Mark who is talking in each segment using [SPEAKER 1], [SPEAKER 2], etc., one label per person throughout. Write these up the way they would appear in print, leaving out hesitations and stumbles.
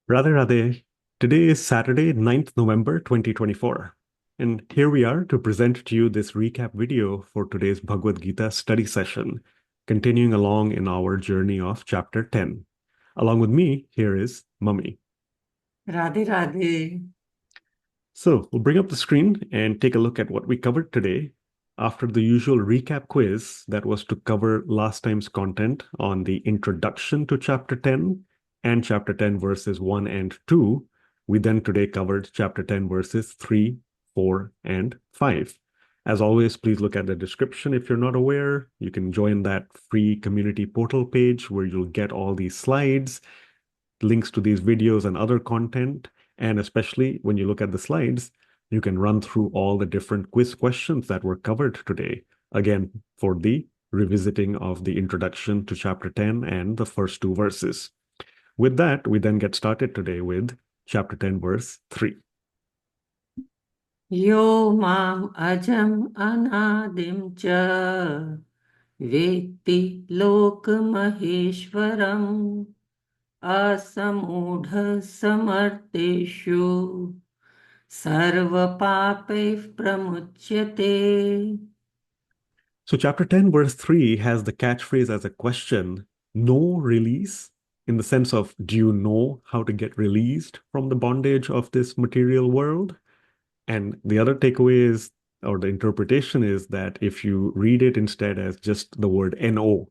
[SPEAKER 1] Radha Radhe. Today is Saturday, 9th November 2024. And here we are to present to you this recap video for today's Bhagavad Gita study session, continuing along in our journey of chapter 10. Along with me, here is Mummy.
[SPEAKER 2] Radhe Radhe.
[SPEAKER 1] So we'll bring up the screen and take a look at what we covered today. After the usual recap quiz that was to cover last time's content on the introduction to chapter 10 and chapter 10 verses 1 and 2, we then today covered chapter 10 verses 3, 4, and 5. As always, please look at the description if you're not aware. You can join that free community portal page where you'll get all these slides, links to these videos and other content. And especially when you look at the slides, you can run through all the different quiz questions that were covered today. Again, for the revisiting of the introduction to chapter 10 and the first two verses. With that, we then get started today with chapter 10, verse 3.
[SPEAKER 2] Yo mam ajam anadim cha vetti lok maheshwaram asamudha samarteshu sarva pape pramuchyate.
[SPEAKER 1] So, chapter 10, verse 3 has the catchphrase as a question, no release, in the sense of, do you know how to get released from the bondage of this material world? And the other takeaway is, or the interpretation is that if you read it instead as just the word no,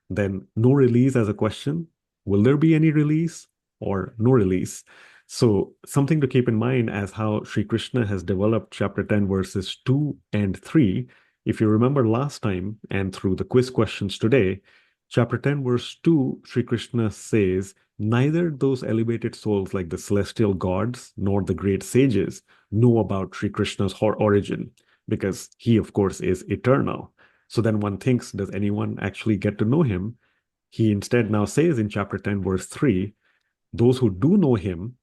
[SPEAKER 1] then no release as a question. Will there be any release or no release? So, something to keep in mind as how Sri Krishna has developed chapter 10, verses 2 and 3. If you remember last time and through the quiz questions today, chapter 10, verse 2, Sri Krishna says, neither those elevated souls like the celestial gods nor the great sages know about Sri Krishna's origin, because he, of course, is eternal. So then one thinks, does anyone actually get to know him? He instead now says in chapter 10, verse 3, those who do know him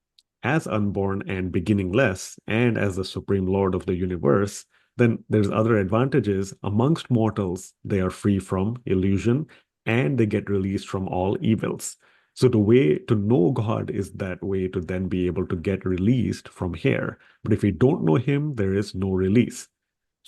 [SPEAKER 1] as unborn and beginningless and as the supreme lord of the universe, then there's other advantages. Amongst mortals, they are free from illusion and they get released from all evils. So the way to know God is that way to then be able to get released from here. But if we don't know him, there is no release.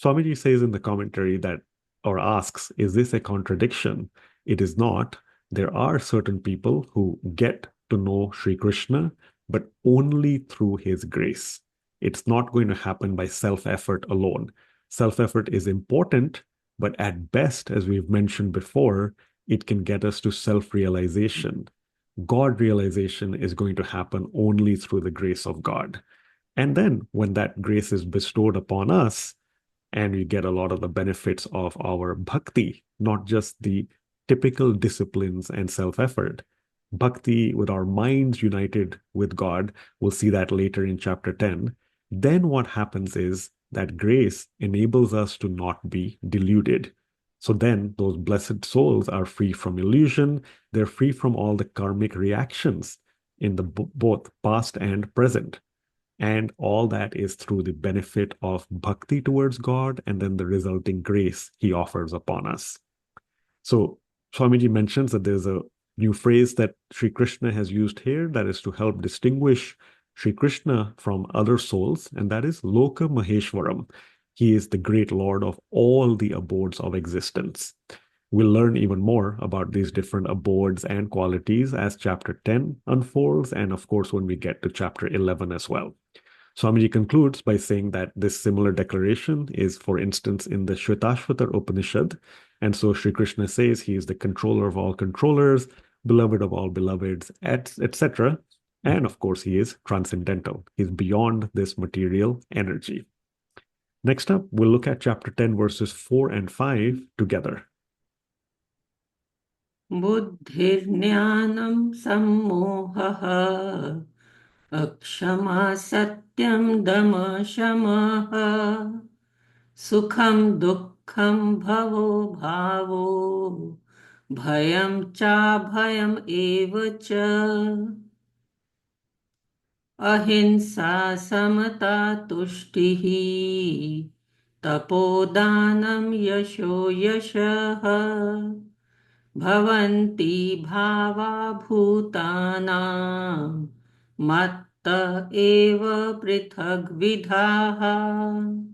[SPEAKER 1] Swamiji says in the commentary that, or asks, is this a contradiction? It is not. There are certain people who get to know Sri Krishna, but only through his grace. It's not going to happen by self effort alone. Self effort is important, but at best, as we've mentioned before, it can get us to self realization. God realization is going to happen only through the grace of God. And then when that grace is bestowed upon us, and we get a lot of the benefits of our bhakti, not just the typical disciplines and self effort. Bhakti with our minds united with God, we'll see that later in chapter 10. Then what happens is that grace enables us to not be deluded. So then those blessed souls are free from illusion, they're free from all the karmic reactions in the both past and present. And all that is through the benefit of bhakti towards God and then the resulting grace he offers upon us. So Swamiji mentions that there's a new phrase that Sri Krishna has used here that is to help distinguish Sri Krishna from other souls, and that is Loka Maheshwaram. He is the great Lord of all the abodes of existence. We'll learn even more about these different abodes and qualities as chapter 10 unfolds, and of course, when we get to chapter 11 as well. Swamiji concludes by saying that this similar declaration is, for instance, in the Shvetashvatar Upanishad. And so Sri Krishna says he is the controller of all controllers, beloved of all beloveds, etc. And of course, he is transcendental. He's beyond this material energy. Next up, we'll look at chapter 10, verses 4 and 5 together.
[SPEAKER 2] Buddhirjnanam sammohaha akshama satyam dama shamaha sukham dukkham bhavo bhavo bhayam cha bhayam eva cha ahimsa samata tushtihi tapodanam yasho yashaha bhavanti bhava bhutanam matta eva prithag vidhaha.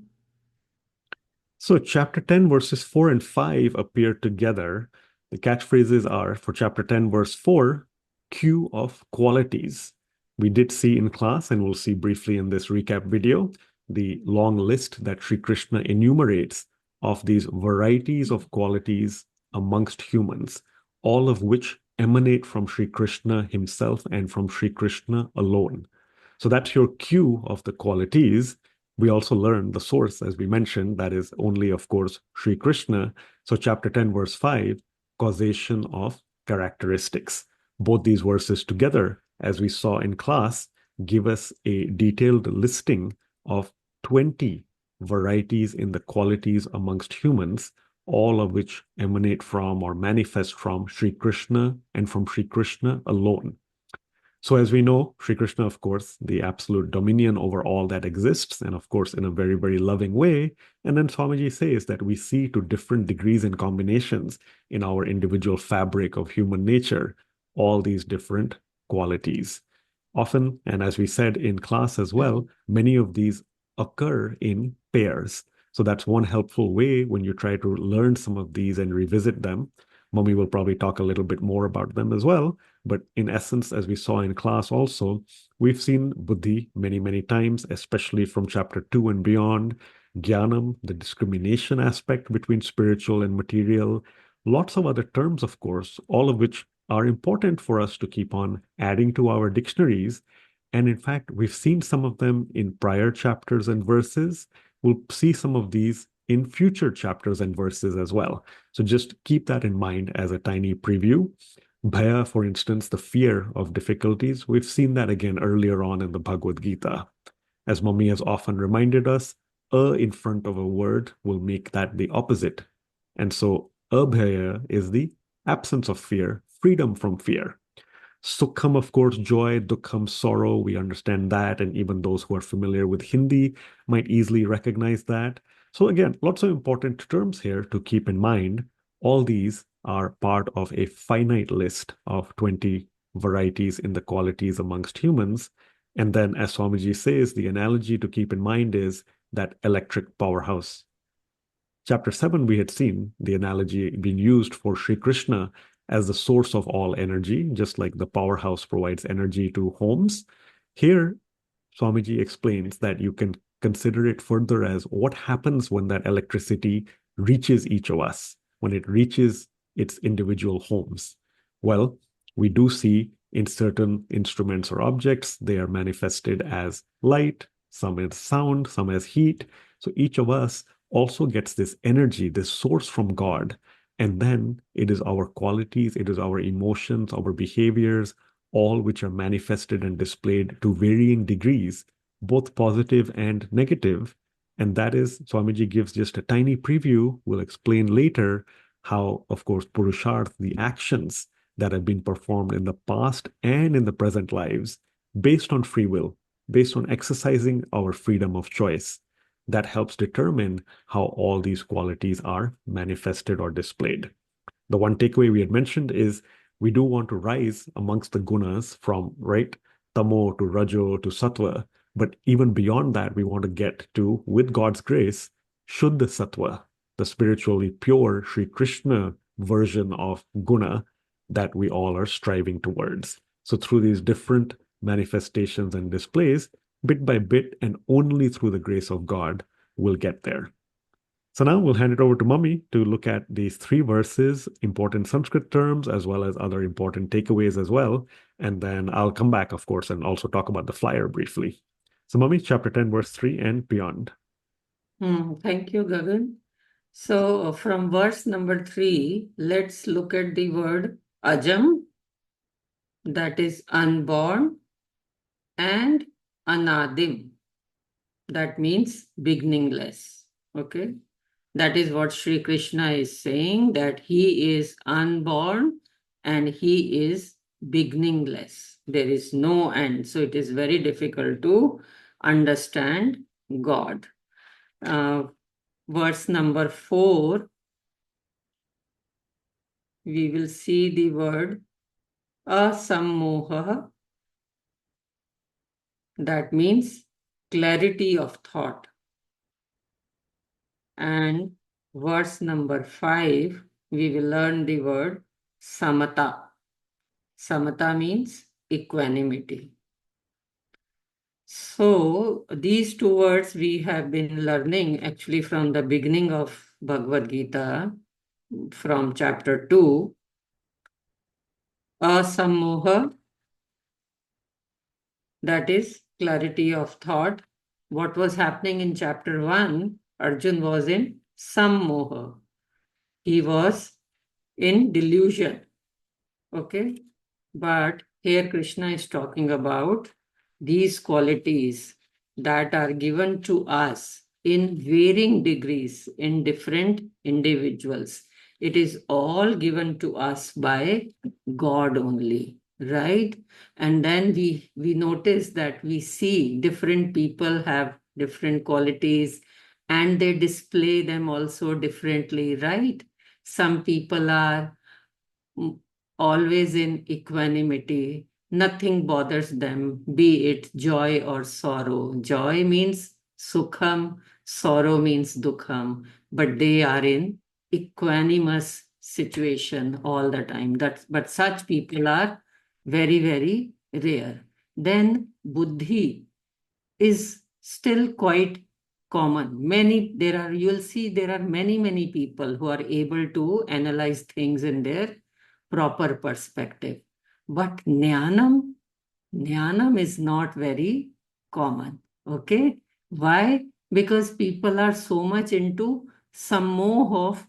[SPEAKER 1] So, chapter 10, verses 4 and 5 appear together. The catchphrases are for chapter 10, verse 4, queue of qualities. We did see in class, and we'll see briefly in this recap video, the long list that Sri Krishna enumerates of these varieties of qualities amongst humans, all of which emanate from Sri Krishna himself and from Sri Krishna alone. So that's your queue of the qualities. We also learn the source, as we mentioned, that is only, of course, Sri Krishna. So, chapter 10, verse 5, causation of characteristics. Both these verses together, as we saw in class, give us a detailed listing of 20 varieties in the qualities amongst humans, all of which emanate from or manifest from Sri Krishna and from Sri Krishna alone. So, as we know, Sri Krishna, of course, the absolute dominion over all that exists, and of course, in a very, very loving way. And then Swamiji says that we see to different degrees and combinations in our individual fabric of human nature all these different qualities. Often, and as we said in class as well, many of these occur in pairs. So that's one helpful way when you try to learn some of these and revisit them. Mummy will probably talk a little bit more about them as well. But in essence, as we saw in class also, we've seen buddhi many, many times, especially from chapter 2 and beyond. Jnanam, the discrimination aspect between spiritual and material. Lots of other terms, of course, all of which are important for us to keep on adding to our dictionaries. And in fact, we've seen some of them in prior chapters and verses. We'll see some of these in future chapters and verses as well. So just keep that in mind as a tiny preview. Bhaya, for instance, the fear of difficulties, we've seen that again earlier on in the Bhagavad Gita. As Mummy has often reminded us, a in front of a word will make that the opposite. And so, abhaya is the absence of fear, freedom from fear. Sukham, of course, joy, dukkham, sorrow. We understand that. And even those who are familiar with Hindi might easily recognize that. So, again, lots of important terms here to keep in mind. All these are part of a finite list of 20 varieties in the qualities amongst humans. And then, as Swamiji says, the analogy to keep in mind is that electric powerhouse. Chapter 7, we had seen the analogy being used for Sri Krishna as the source of all energy, just like the powerhouse provides energy to homes. Here, Swamiji explains that you can consider it further as what happens when that electricity reaches each of us, when it reaches its individual homes. Well, we do see in certain instruments or objects, they are manifested as light, some as sound, some as heat. So each of us also gets this energy, this source from God. And then it is our qualities, it is our emotions, our behaviors, all which are manifested and displayed to varying degrees, both positive and negative. And that is, Swamiji gives just a tiny preview. We'll explain later how, of course, Purusharth, the actions that have been performed in the past and in the present lives, based on free will, based on exercising our freedom of choice, that helps determine how all these qualities are manifested or displayed. The one takeaway we had mentioned is we do want to rise amongst the gunas from, right, tamo to rajo to sattva. But even beyond that, we want to get to, with God's grace, Shuddha Sattva, the spiritually pure Sri Krishna version of guna that we all are striving towards. So through these different manifestations and displays, bit by bit and only through the grace of God, we'll get there. So now we'll hand it over to Mummy to look at these three verses, important Sanskrit terms, as well as other important takeaways as well. And then I'll come back, of course, and also talk about the flyer briefly. So, Mummy, chapter 10, verse 3 and beyond.
[SPEAKER 2] Thank you, Gagan. So from verse number 3, let's look at the word ajam, that is unborn, and anadim, that means beginningless. Okay. That is what Sri Krishna is saying, that he is unborn and he is beginningless. There is no end. So it is very difficult to understand God. Verse number 4, we will see the word asammoha, that means clarity of thought. And verse number 5, we will learn the word samata. Samata means equanimity. So these two words we have been learning actually from the beginning of Bhagavad Gita, from chapter 2. Asammoha, that is clarity of thought. What was happening in chapter 1? Arjun was in sammoha. He was in delusion. Okay. But here Krishna is talking about these qualities that are given to us in varying degrees in different individuals. It is all given to us by God only, right? And then we notice that we see different people have different qualities and they display them also differently, right? Some people are mm, always in equanimity. Nothing bothers them, be it joy or sorrow. Joy means sukham, sorrow means dukham, but they are in equanimous situation all the time. But such people are very, very rare. Then buddhi is still quite common. You'll see there are many, many people who are able to analyze things in their proper perspective. But jnanam is not very common. Okay? Why? Because people are so much into some more of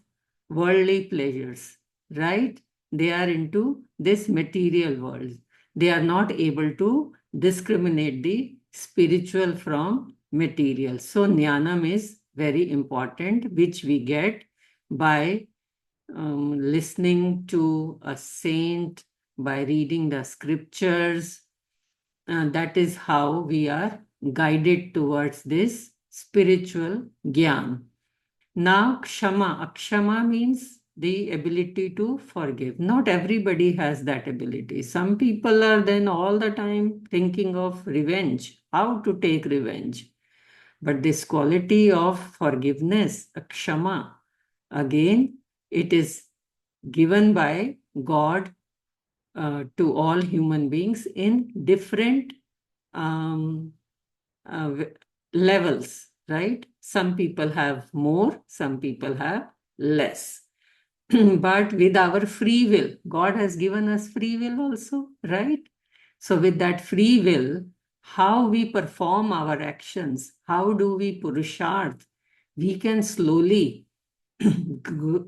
[SPEAKER 2] worldly pleasures, right? They are into this material world. They are not able to discriminate the spiritual from material. So, jnanam is very important, which we get by listening to a saint, by reading the scriptures. That is how we are guided towards this spiritual gyan. Now, akshama means the ability to forgive. Not everybody has that ability. Some people are then all the time thinking of revenge, how to take revenge. But this quality of forgiveness, akshama, again, it is given by God to all human beings in different um, uh, levels, right? Some people have more, some people have less. But with our free will, God has given us free will also, right? So, with that free will, how we perform our actions, how do we purusharth, we can slowly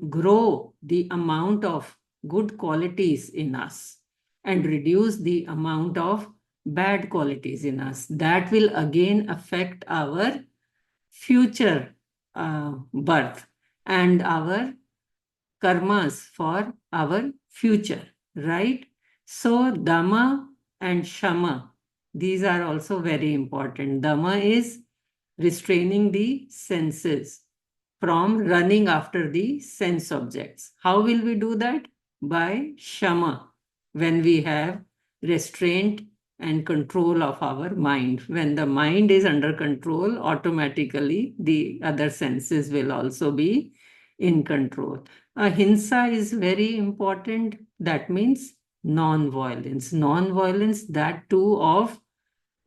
[SPEAKER 2] grow the amount of good qualities in us and reduce the amount of bad qualities in us. That will again affect our future birth and our karmas for our future, right? So, Dhamma and Shama, these are also very important. Dhamma is restraining the senses from running after the sense objects. How will we do that? By Shama, when we have restraint and control of our mind. When the mind is under control, automatically the other senses will also be in control. Ahimsa is very important. That means non-violence. Non-violence, that too of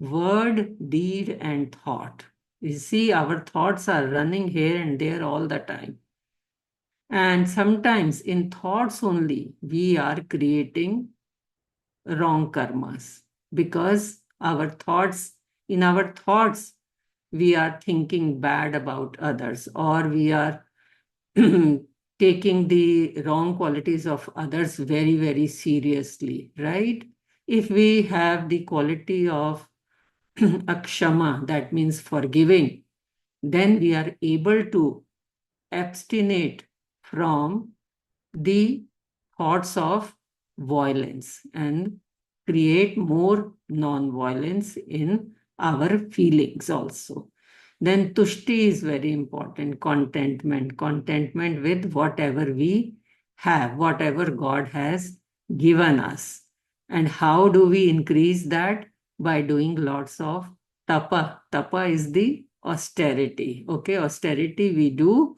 [SPEAKER 2] word, deed, and thought. You see, our thoughts are running here and there all the time. And sometimes in thoughts only, we are creating wrong karmas because in our thoughts, we are thinking bad about others or we are taking the wrong qualities of others very, very seriously, right? If we have the quality of akshama, that means forgiving, then we are able to abstinate from the thoughts of violence and create more non-violence in our feelings also. Then tushti is very important, contentment with whatever we have, whatever God has given us. And how do we increase that? By doing lots of tapa. Tapa is the austerity. Okay, austerity we do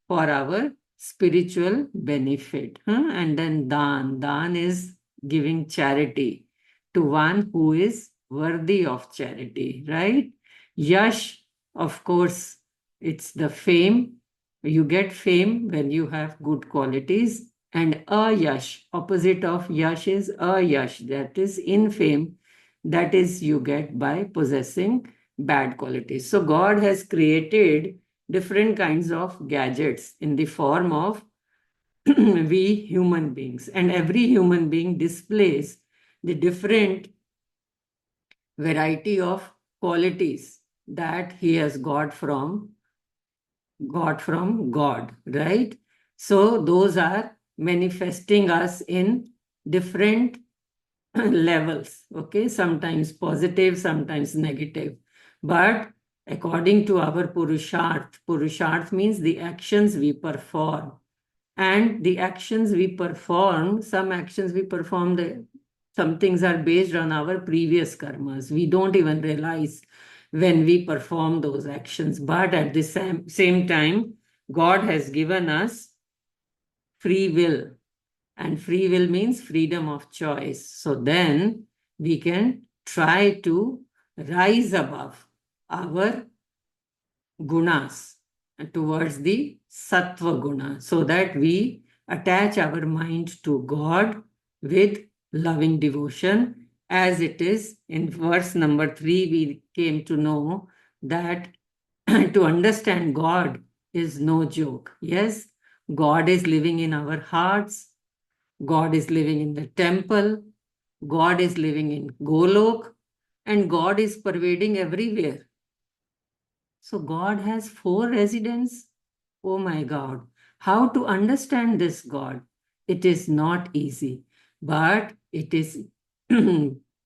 [SPEAKER 2] for our spiritual benefit. And then dan. Dan is giving charity to one who is worthy of charity, right? Yash, of course, it's the fame. You get fame when you have good qualities. And ayash, opposite of yash is ayash, that is infame, that is you get by possessing bad qualities. So God has created different kinds of gadgets in the form of we human beings, and every human being displays the different variety of qualities that he has got from God, right? So those are manifesting us in different levels, okay? Sometimes positive, sometimes negative. But according to our Purusharth means the actions we perform. And the actions we perform, some actions we perform, some things are based on our previous karmas. We don't even realize when we perform those actions. But at the same time, God has given us free will, and free will means freedom of choice. So then we can try to rise above our gunas towards the sattva guna, so that we attach our mind to God with loving devotion. As it is in verse number 3, we came to know that to understand God is no joke. Yes, God is living in our hearts, God is living in the temple, God is living in Golok, and God is pervading everywhere. So God has 4 residents. Oh my God. How to understand this God? It is not easy, but it is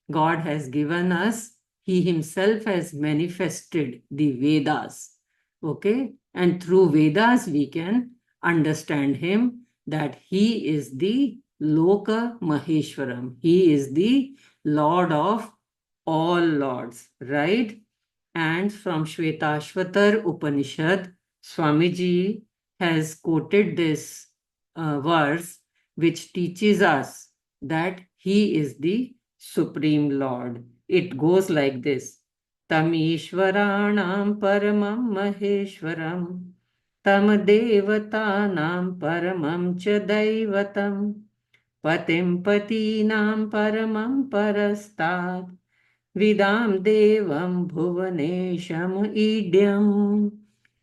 [SPEAKER 2] God has given us, He Himself has manifested the Vedas. Okay? And through Vedas, we can understand Him, that He is the Loka Maheshwaram. He is the Lord of all lords, right? And from Shvetashvatar Upanishad, Swamiji has quoted this verse, which teaches us that He is the Supreme Lord. It goes like this: Tam Ishvaranam Paramam Maheshwaram, Tam Devatanam Paramam Cha Daivatam, Patim Patinam Paramam Parastat, Vidam Devam Bhuvanesham Idyam.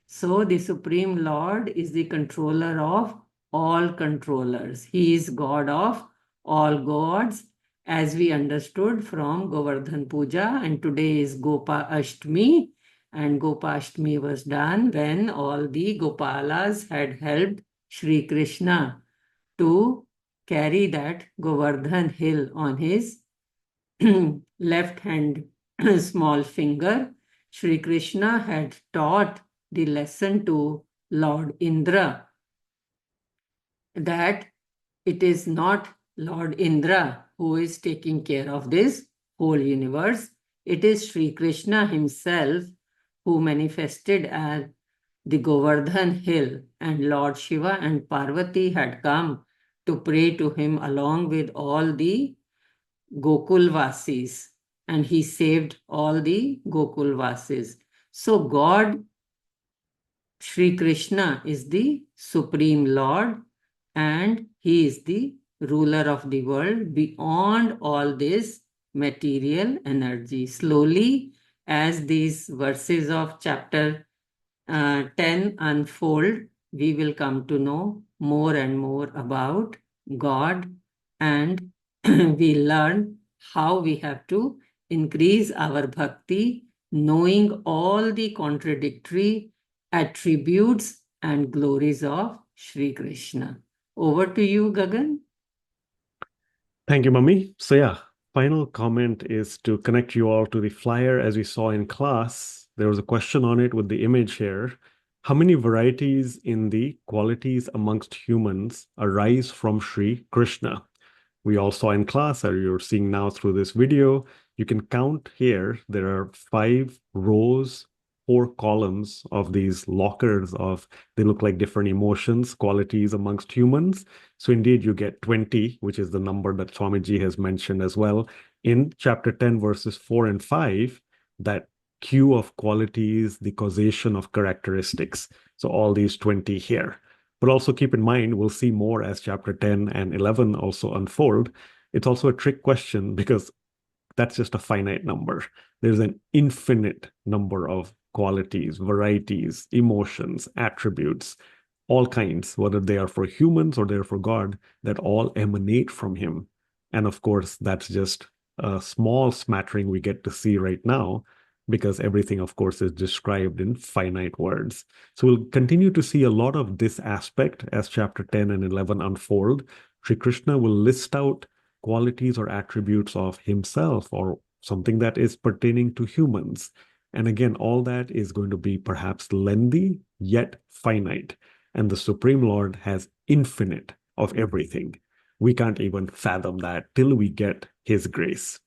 [SPEAKER 2] So the Supreme Lord is the controller of all controllers. He is God of all gods, as we understood from Govardhan Puja, and today is Gopa Ashtami. And Gopa Ashtami was done when all the Gopalas had helped Sri Krishna to carry that Govardhan hill on his left hand small finger. Sri Krishna had taught the lesson to Lord Indra, that it is not Lord Indra who is taking care of this whole universe. It is Sri Krishna himself who manifested as the Govardhan hill, and Lord Shiva and Parvati had come to pray to him along with all the Gokul Vasis, and he saved all the Gokul Vasis. So God, Sri Krishna, is the Supreme Lord, and he is the ruler of the world beyond all this material energy. Slowly, as these verses of chapter 10 unfold, we will come to know more and more about God, and we learn how we have to increase our bhakti, knowing all the contradictory attributes and glories of Sri Krishna. Over to you, Gagan.
[SPEAKER 1] Thank you, Mummy. So yeah, final comment is to connect you all to the flyer as we saw in class. There was a question on it with the image here. How many varieties in the qualities amongst humans arise from Sri Krishna? We all saw in class, or you're seeing now through this video, You can count here, there are 5 rows, 4 columns of these lockers of, they look like different emotions, qualities amongst humans. So indeed, you get 20, which is the number that Swamiji has mentioned as well. In chapter 10, verses 4 and 5, that queue of qualities, the causation of characteristics. So all these 20 here. But also keep in mind, we'll see more as chapter 10 and 11 also unfold. It's also a trick question because that's just a finite number. There's an infinite number of qualities, varieties, emotions, attributes, all kinds, whether they are for humans or they're for God, that all emanate from Him. And of course, that's just a small smattering we get to see right now, because everything, of course, is described in finite words. So we'll continue to see a lot of this aspect as chapter 10 and 11 unfold. Sri Krishna will list out qualities or attributes of himself or something that is pertaining to humans. And again, all that is going to be perhaps lengthy, yet finite. And the Supreme Lord has infinite of everything. We can't even fathom that till we get His grace.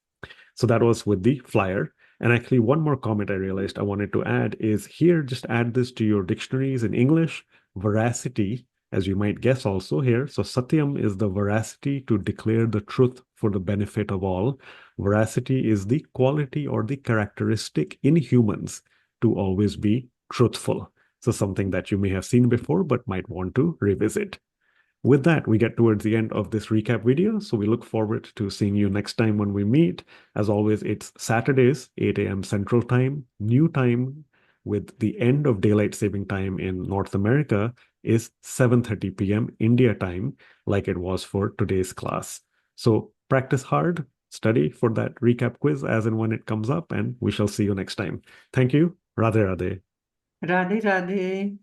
[SPEAKER 1] So that was with the flyer. And actually, one more comment I realized I wanted to add is here, just add this to your dictionaries in English. Veracity, as you might guess also here. So Satyam is the veracity to declare the truth for the benefit of all. Veracity is the quality or the characteristic in humans to always be truthful. So something that you may have seen before, but might want to revisit. With that, we get towards the end of this recap video. So we look forward to seeing you next time when we meet. As always, it's Saturdays, 8 a.m. Central Time. New time with the end of daylight saving time in North America is 7:30 p.m. India time, like it was for today's class. So practice hard, study for that recap quiz as and when it comes up, and we shall see you next time. Thank you. Radhe Radhe.
[SPEAKER 2] Radhe Radhe.